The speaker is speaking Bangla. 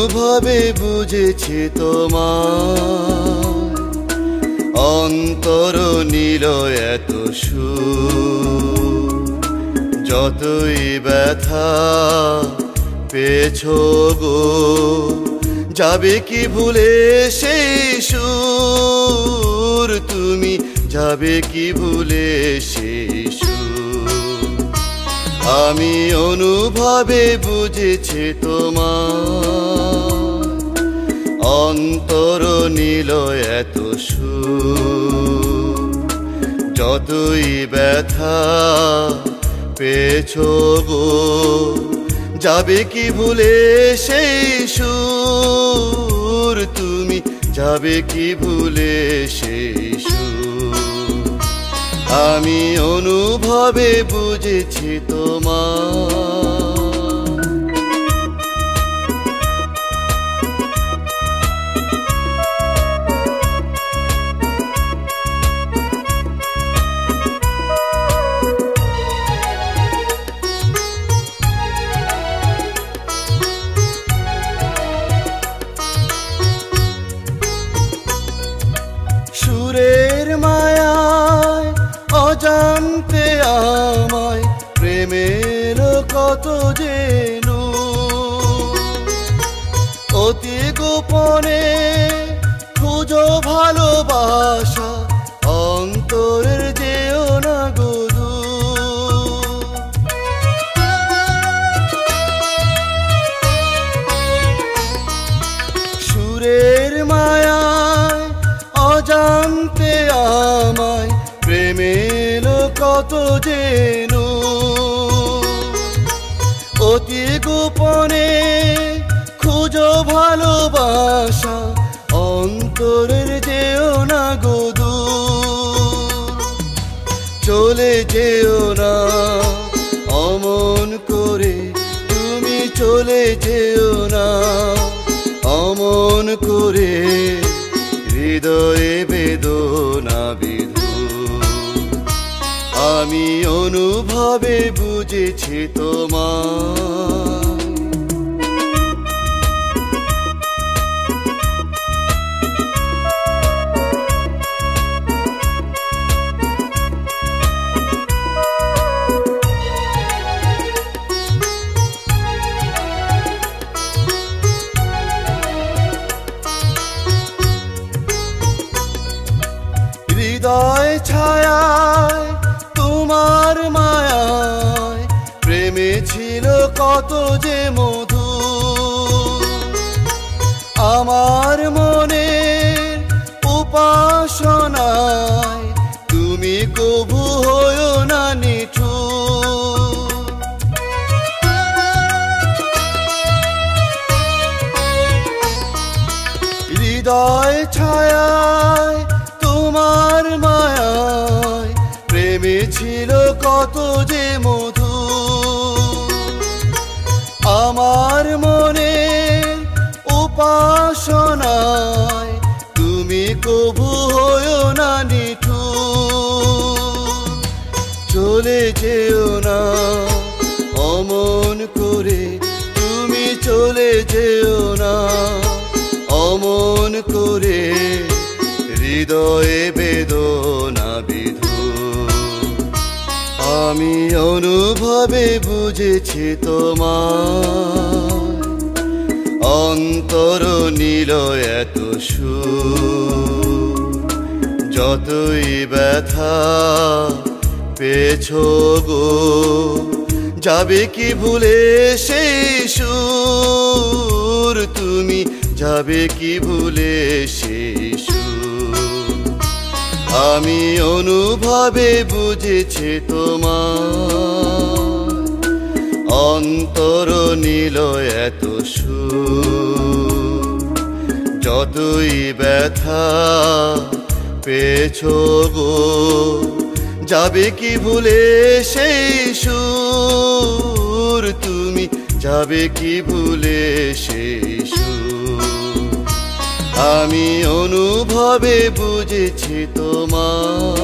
অনুভবে বুঝেছি তোমার অন্তর নীল এত সুর যতই ব্যথা পেয়েছো গো যাবে কি ভুলে সেই সুর তুমি যাবে কি ভুলে সেই সুর আমি অনুভবে বুঝেছি তোমার অন্তর নীল এত সুর যতই ব্যথা পেয়েছো গো যাবে কি ভুলে সেই সুর তুমি যাবে কি ভুলে সেই সুর আমি অনুভবে বুঝেছি তোমার সুরের মায়ায় অজান্তে আমায় প্রেমের কত জেনু অতি গোপনে খুঁজো ভালোবাসা অন্তরের যেও না গদু সুরের মায়ায় অজান্তে আমায় প্রেমের কত জেনু অতি গোপনে খুঁজো ভালোবাসা অন্তরের যেও না গদু চলে যেও না অমন করে তুমি চলে যেও না অমন করে হৃদয়ে বেদনা বিধু আমি অনুভবে বুঝেছি তোমার হৃদয় ছায়ায় তোমার মায়ায় প্রেমে ছিল কত যে মধু আমার মনের উপাসনায় তুমি কভু হয়ো না নিঠুর হৃদয় ছায়ায় তোমার মায়ায় প্রেমে ছিল কত যে মধু আমার মনের উপাসনায় তুমি কভু হয়ো না নিঠুর চলে যেও না অমন করে তুমি চলে যেও না অমন করে হৃদয়ে বেদনা বিধু আমি অনুভবে বুঝেছি তোমার অন্তর নীল এত সুর যতই ব্যথা পেয়েছো গো যাবে কি ভুলে সেই সুর তুমি যাবে কি ভুলে সেই সুর আমি অনুভবে বুঝেছি তোমার অন্তর নীল এত সুর যতই ব্যথা পেয়েছো গো যাবে কি ভুলে সেই সুর তুমি যাবে কি ভুলে সেই সুর আমি অনুভবে বুঝেছি তোমার